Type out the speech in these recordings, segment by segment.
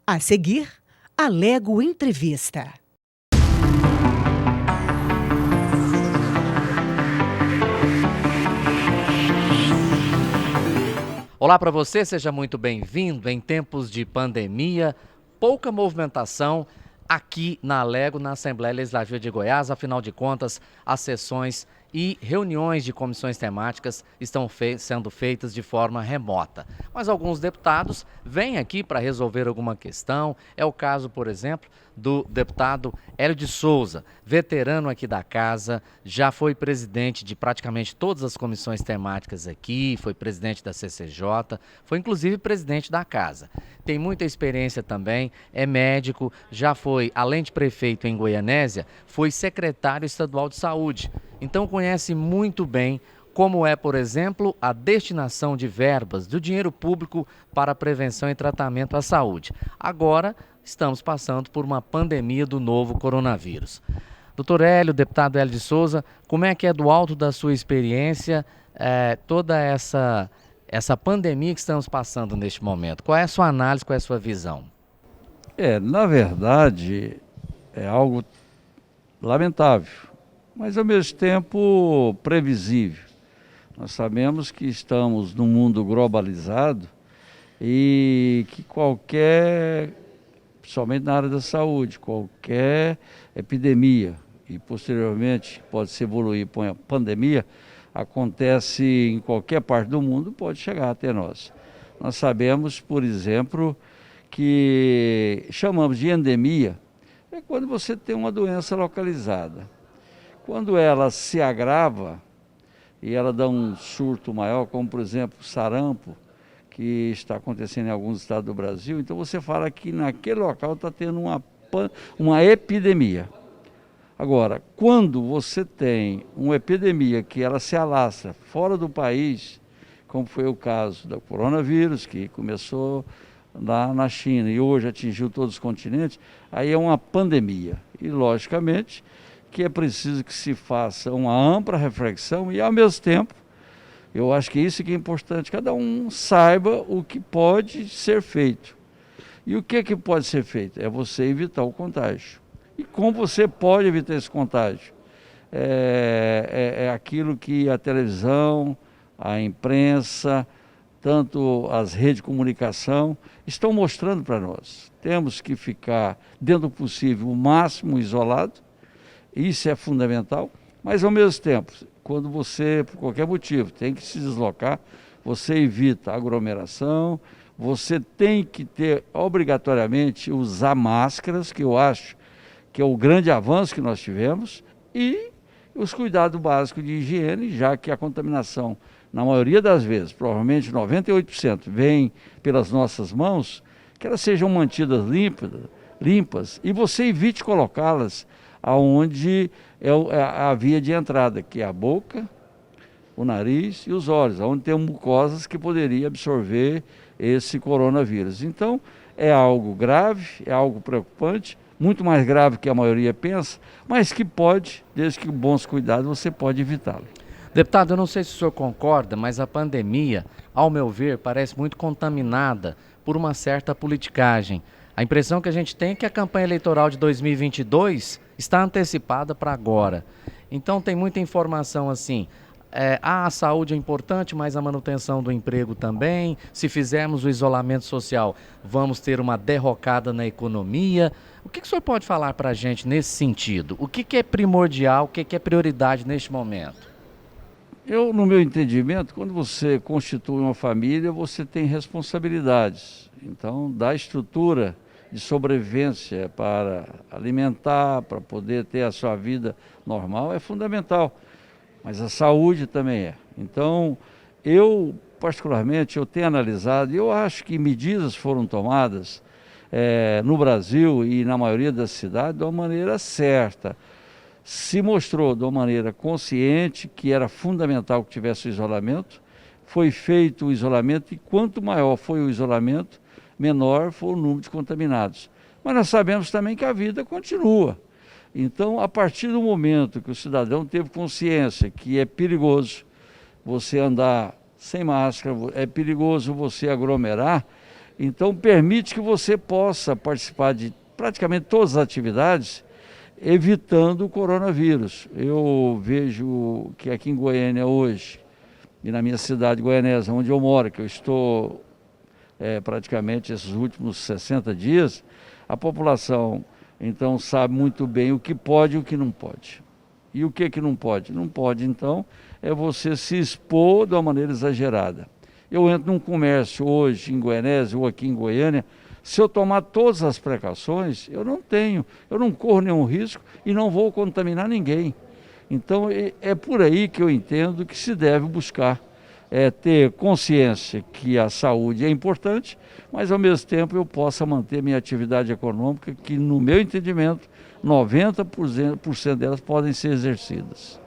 A seguir, Alego Entrevista. Olá para você, seja muito bem-vindo. Em tempos de pandemia, pouca movimentação aqui na Alego, na Assembleia Legislativa de Goiás. Afinal de contas, as sessões e reuniões de comissões temáticas estão sendo feitas de forma remota. Mas alguns deputados vêm aqui para resolver alguma questão. É o caso, por exemplo, do deputado Hélio de Souza, veterano aqui da casa, já foi presidente de praticamente todas as comissões temáticas aqui, foi presidente da CCJ, foi inclusive presidente da casa. Tem muita experiência também, é médico, já foi, além de prefeito em Goianésia, foi secretário estadual de saúde. Então conhece muito bem como é, por exemplo, a destinação de verbas do dinheiro público para a prevenção e tratamento à saúde. Agora, estamos passando por uma pandemia do novo coronavírus. Doutor Hélio, deputado Hélio de Souza, como é que é do alto da sua experiência toda essa pandemia que estamos passando neste momento? Qual é a sua análise, qual é a sua visão? Na verdade, é algo lamentável, mas ao mesmo tempo previsível. Nós sabemos que estamos num mundo globalizado e que principalmente na área da saúde, qualquer epidemia e posteriormente pode se evoluir para uma pandemia, acontece em qualquer parte do mundo, pode chegar até nós. Nós sabemos, por exemplo, que chamamos de endemia, é quando você tem uma doença localizada. Quando ela se agrava e ela dá um surto maior, como por exemplo o sarampo, que está acontecendo em alguns estados do Brasil, então você fala que naquele local está tendo uma epidemia. Agora, quando você tem uma epidemia que ela se alastra fora do país, como foi o caso do coronavírus, que começou lá na China e hoje atingiu todos os continentes, aí é uma pandemia. E, logicamente, que é preciso que se faça uma ampla reflexão e, ao mesmo tempo, eu acho que isso que é importante, cada um saiba o que pode ser feito. E o que pode ser feito? É você evitar o contágio. E como você pode evitar esse contágio? É aquilo que a televisão, a imprensa, tanto as redes de comunicação estão mostrando para nós. Temos que ficar, dentro do possível, o máximo isolado, isso é fundamental, mas ao mesmo tempo, quando você, por qualquer motivo, tem que se deslocar, você evita aglomeração, você tem que obrigatoriamente usar máscaras, que eu acho que é o grande avanço que nós tivemos, e os cuidados básicos de higiene, já que a contaminação, na maioria das vezes, provavelmente 98%, vem pelas nossas mãos, que elas sejam mantidas limpas e você evite colocá-las aonde é a via de entrada, que é a boca, o nariz e os olhos, onde tem mucosas que poderiam absorver esse coronavírus. Então, é algo grave, é algo preocupante, muito mais grave que a maioria pensa, mas que pode, desde que com bons cuidados, você pode evitá-lo. Deputado, eu não sei se o senhor concorda, mas a pandemia, ao meu ver, parece muito contaminada por uma certa politicagem. A impressão que a gente tem é que a campanha eleitoral de 2022 está antecipada para agora. Então tem muita informação assim, a saúde é importante, mas a manutenção do emprego também. Se fizermos o isolamento social, vamos ter uma derrocada na economia. O que o senhor pode falar para a gente nesse sentido? O que é primordial, o que é prioridade neste momento? No meu entendimento, quando você constitui uma família, você tem responsabilidades. Então, da estrutura de sobrevivência para alimentar, para poder ter a sua vida normal, é fundamental. Mas a saúde também é. Então, particularmente, eu tenho analisado, e eu acho que medidas foram tomadas no Brasil e na maioria das cidades de uma maneira certa. Se mostrou de uma maneira consciente que era fundamental que tivesse o isolamento, foi feito o isolamento e quanto maior foi o isolamento, menor foi o número de contaminados. Mas nós sabemos também que a vida continua. Então, a partir do momento que o cidadão teve consciência que é perigoso você andar sem máscara, é perigoso você aglomerar, Então permite que você possa participar de praticamente todas as atividades, evitando o coronavírus. Eu vejo que aqui em Goiânia hoje, e na minha cidade goianesa, onde eu moro, que eu estou praticamente esses últimos 60 dias, a população então sabe muito bem o que pode e o que não pode. E o que não pode? Não pode, então, é você se expor de uma maneira exagerada. Eu entro num comércio hoje em Goianésia ou aqui em Goiânia, se eu tomar todas as precauções, eu não corro nenhum risco e não vou contaminar ninguém. Então é por aí que eu entendo que se deve buscar ter consciência que a saúde é importante, mas ao mesmo tempo eu possa manter minha atividade econômica, que no meu entendimento 90% delas podem ser exercidas.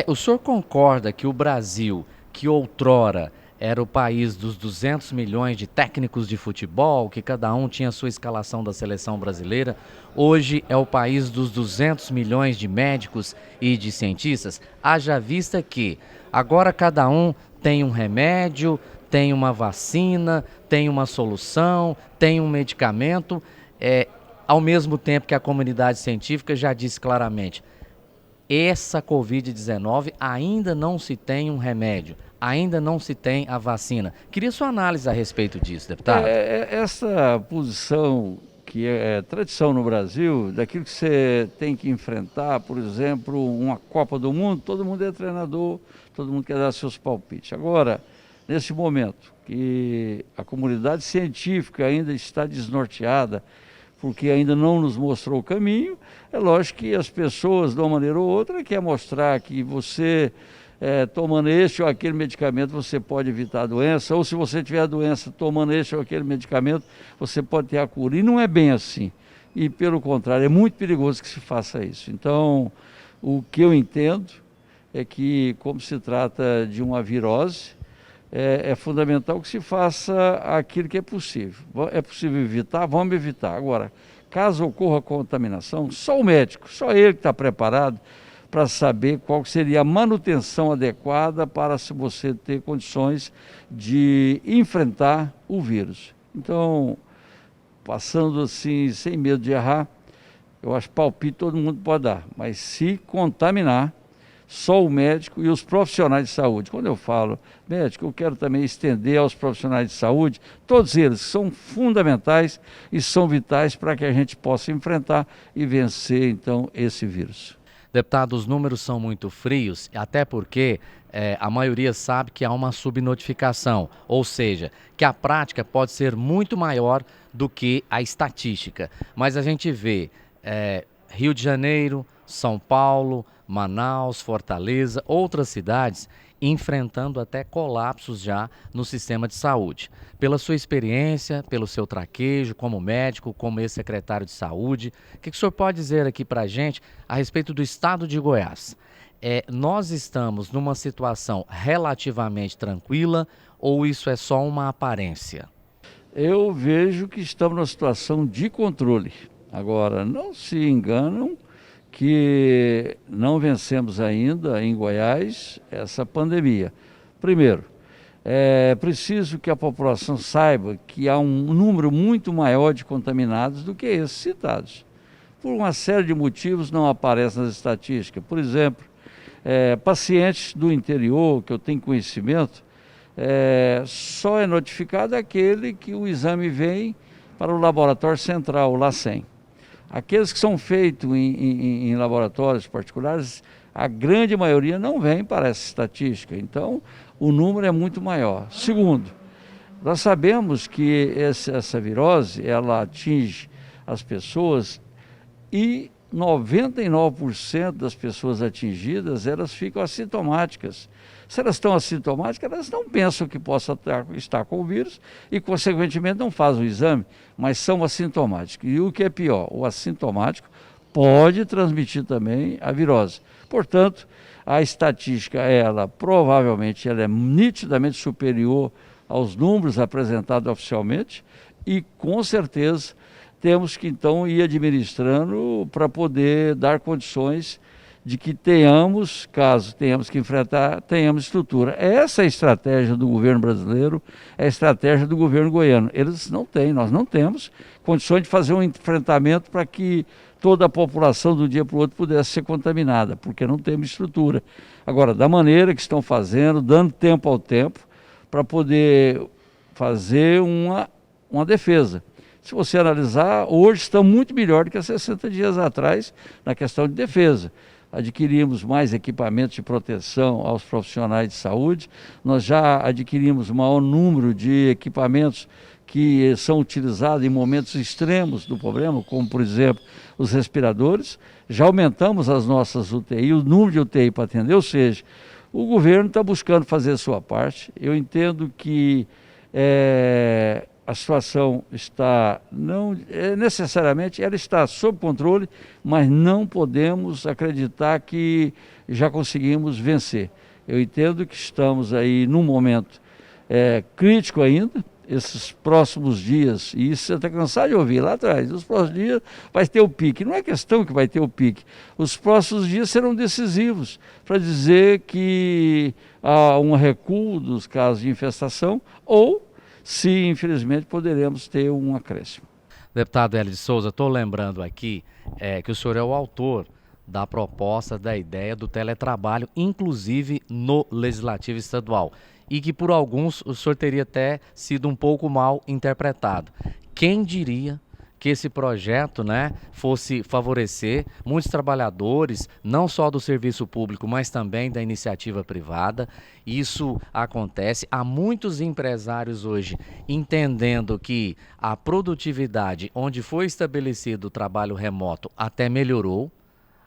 O senhor concorda que o Brasil, que outrora era o país dos 200 milhões de técnicos de futebol, que cada um tinha a sua escalação da seleção brasileira, hoje é o país dos 200 milhões de médicos e de cientistas? Haja vista que agora cada um tem um remédio, tem uma vacina, tem uma solução, tem um medicamento, ao mesmo tempo que a comunidade científica já disse claramente: essa Covid-19 ainda não se tem um remédio, ainda não se tem a vacina. Queria sua análise a respeito disso, deputado. Essa posição que é tradição no Brasil, daquilo que você tem que enfrentar, por exemplo, uma Copa do Mundo, todo mundo é treinador, todo mundo quer dar seus palpites. Agora, nesse momento que a comunidade científica ainda está desnorteada, porque ainda não nos mostrou o caminho, é lógico que as pessoas, de uma maneira ou outra, querem mostrar que você, tomando este ou aquele medicamento, você pode evitar a doença, ou se você tiver a doença, tomando este ou aquele medicamento, você pode ter a cura. E não é bem assim. E, pelo contrário, é muito perigoso que se faça isso. Então, o que eu entendo é que, como se trata de uma virose, é fundamental que se faça aquilo que é possível. É possível evitar, vamos evitar. Agora, caso ocorra contaminação, só o médico, só ele que está preparado para saber qual seria a manutenção adequada para se você ter condições de enfrentar o vírus. Então, passando assim, sem medo de errar, eu acho que palpite todo mundo pode dar, mas se contaminar, só o médico e os profissionais de saúde. Quando eu falo médico, eu quero também estender aos profissionais de saúde, todos eles são fundamentais e são vitais para que a gente possa enfrentar e vencer, então, esse vírus. Deputado, os números são muito frios, até porque a maioria sabe que há uma subnotificação, ou seja, que a prática pode ser muito maior do que a estatística. Mas a gente vê Rio de Janeiro, São Paulo, Manaus, Fortaleza, outras cidades enfrentando até colapsos já no sistema de saúde. Pela sua experiência, pelo seu traquejo como médico, como ex-secretário de saúde, o que o senhor pode dizer aqui para a gente a respeito do estado de Goiás? Nós estamos numa situação relativamente tranquila ou isso é só uma aparência? Eu vejo que estamos numa situação de controle. Agora, não se enganam que não vencemos ainda em Goiás essa pandemia. Primeiro, é preciso que a população saiba que há um número muito maior de contaminados do que esses citados. Por uma série de motivos não aparece nas estatísticas. Por exemplo, pacientes do interior, que eu tenho conhecimento, só é notificado aquele que o exame vem para o laboratório central, o LACEN. Aqueles que são feitos em laboratórios particulares, a grande maioria não vem para essa estatística, então o número é muito maior. Segundo, nós sabemos que essa virose, ela atinge as pessoas e 99% das pessoas atingidas, elas ficam assintomáticas. Se elas estão assintomáticas, elas não pensam que possa estar com o vírus e, consequentemente, não fazem o exame, mas são assintomáticos. E o que é pior, o assintomático pode transmitir também a virose. Portanto, a estatística, provavelmente, ela é nitidamente superior aos números apresentados oficialmente e, com certeza, temos que, então, ir administrando para poder dar condições de que tenhamos, caso tenhamos que enfrentar, tenhamos estrutura. Essa é a estratégia do governo brasileiro, é a estratégia do governo goiano. Eles não têm, nós não temos condições de fazer um enfrentamento para que toda a população do dia para o outro pudesse ser contaminada, porque não temos estrutura. Agora, da maneira que estão fazendo, dando tempo ao tempo, para poder fazer uma defesa. Se você analisar, hoje estamos muito melhor do que há 60 dias atrás na questão de defesa. Adquirimos mais equipamentos de proteção aos profissionais de saúde, nós já adquirimos maior número de equipamentos que são utilizados em momentos extremos do problema, como por exemplo os respiradores. Já aumentamos as nossas UTI, o número de UTI para atender, ou seja, o governo está buscando fazer a sua parte. Eu entendo que a situação está, não necessariamente, ela está sob controle, mas não podemos acreditar que já conseguimos vencer. Eu entendo que estamos aí num momento crítico ainda. Esses próximos dias, e isso você está cansado de ouvir lá atrás, os próximos dias vai ter o pique. Não é questão que vai ter o pique, os próximos dias serão decisivos para dizer que há um recuo dos casos de infestação ou se infelizmente poderemos ter um acréscimo. Deputado Hélio de Souza, estou lembrando aqui que o senhor é o autor da proposta, da ideia do teletrabalho, inclusive no Legislativo Estadual, e que por alguns o senhor teria até sido um pouco mal interpretado. Quem diria que esse projeto, fosse favorecer muitos trabalhadores, não só do serviço público, mas também da iniciativa privada. Isso acontece. Há muitos empresários hoje entendendo que a produtividade, onde foi estabelecido o trabalho remoto, até melhorou,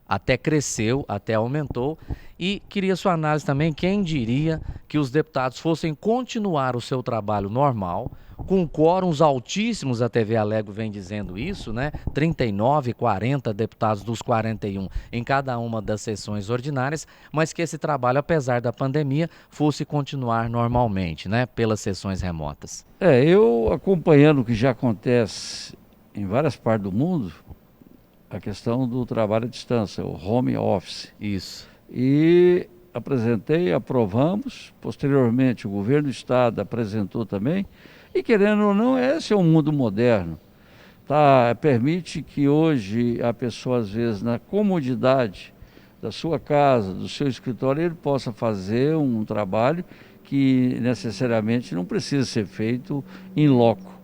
até cresceu, até aumentou. E queria sua análise também, quem diria que os deputados fossem continuar o seu trabalho normal, com quórums altíssimos, a TV Alego vem dizendo isso, 39, 40 deputados dos 41 em cada uma das sessões ordinárias, mas que esse trabalho, apesar da pandemia, fosse continuar normalmente, pelas sessões remotas. Eu acompanhando o que já acontece em várias partes do mundo, a questão do trabalho à distância, o home office. Isso. E apresentei, aprovamos, posteriormente o governo do estado apresentou também, e querendo ou não, esse é um mundo moderno. Permite que hoje a pessoa, às vezes, na comodidade da sua casa, do seu escritório, ele possa fazer um trabalho que necessariamente não precisa ser feito em loco.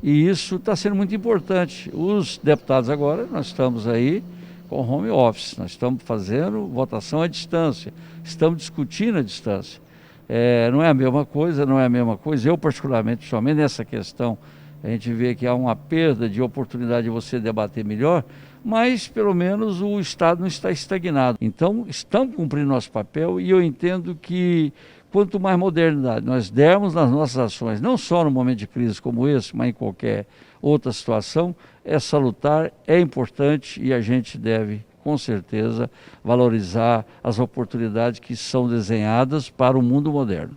E isso está sendo muito importante. Os deputados agora, nós estamos aí com home office, nós estamos fazendo votação à distância, estamos discutindo à distância. Não é a mesma coisa, não é a mesma coisa. Eu, particularmente, somente nessa questão, a gente vê que há uma perda de oportunidade de você debater melhor, mas pelo menos o Estado não está estagnado. Então, estamos cumprindo nosso papel e eu entendo que quanto mais modernidade nós dermos nas nossas ações, não só no momento de crise como esse, mas em qualquer outra situação, é salutar, é importante e a gente deve, com certeza, valorizar as oportunidades que são desenhadas para o mundo moderno.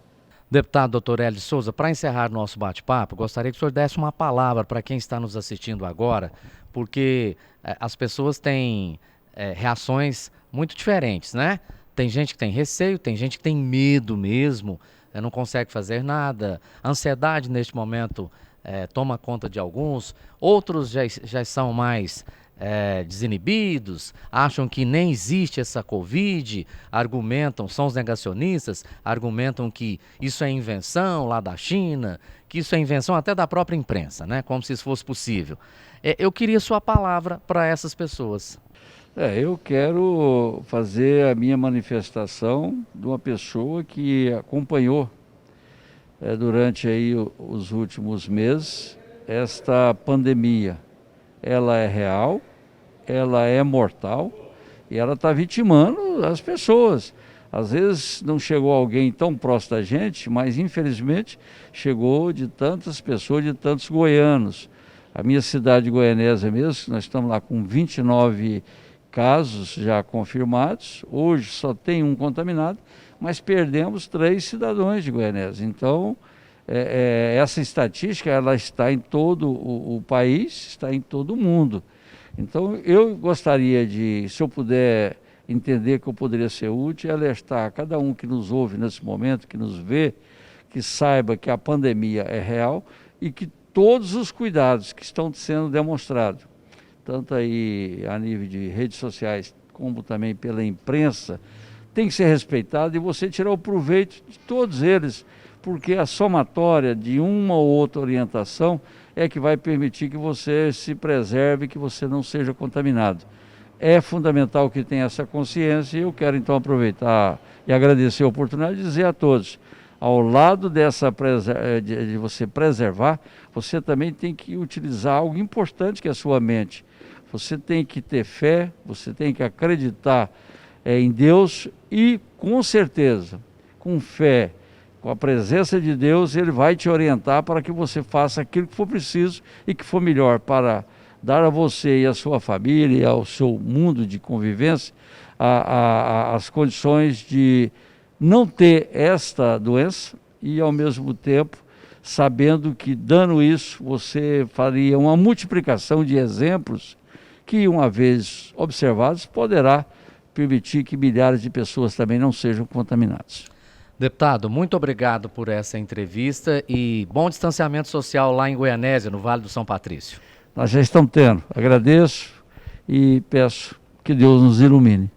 Deputado Dr. Hélio de Souza, para encerrar nosso bate-papo, gostaria que o senhor desse uma palavra para quem está nos assistindo agora, porque as pessoas têm reações muito diferentes, Tem gente que tem receio, tem gente que tem medo mesmo, não consegue fazer nada. A ansiedade neste momento toma conta de alguns, outros já são mais desinibidos, acham que nem existe essa Covid, argumentam, são os negacionistas, argumentam que isso é invenção lá da China, que isso é invenção até da própria imprensa, como se isso fosse possível. Eu queria sua palavra para essas pessoas. Eu quero fazer a minha manifestação de uma pessoa que acompanhou durante aí os últimos meses esta pandemia. Ela é real, ela é mortal e ela está vitimando as pessoas. Às vezes não chegou alguém tão próximo da gente, mas infelizmente chegou de tantas pessoas, de tantos goianos. A minha cidade de Goianésia mesmo, nós estamos lá com 29 casos já confirmados, hoje só tem um contaminado, mas perdemos 3 cidadãos de Goianésia. Então, essa estatística ela está em todo o país, está em todo o mundo. Então, eu gostaria de, se eu puder entender que eu poderia ser útil e alertar a cada um que nos ouve nesse momento, que nos vê, que saiba que a pandemia é real e que todos os cuidados que estão sendo demonstrados, tanto aí a nível de redes sociais como também pela imprensa, tem que ser respeitado e você tirar o proveito de todos eles, porque a somatória de uma ou outra orientação é que vai permitir que você se preserve, que você não seja contaminado. É fundamental que tenha essa consciência e eu quero então aproveitar e agradecer a oportunidade de dizer a todos, ao lado dessa de você preservar, você também tem que utilizar algo importante que é a sua mente. Você tem que ter fé, você tem que acreditar em Deus e com certeza, com fé, com a presença de Deus, Ele vai te orientar para que você faça aquilo que for preciso e que for melhor para dar a você e a sua família e ao seu mundo de convivência as condições de não ter esta doença e ao mesmo tempo sabendo que dando isso você faria uma multiplicação de exemplos que uma vez observados poderá permitir que milhares de pessoas também não sejam contaminadas. Deputado, muito obrigado por essa entrevista e bom distanciamento social lá em Goianésia, no Vale do São Patrício. Nós já estamos tendo. Agradeço e peço que Deus nos ilumine.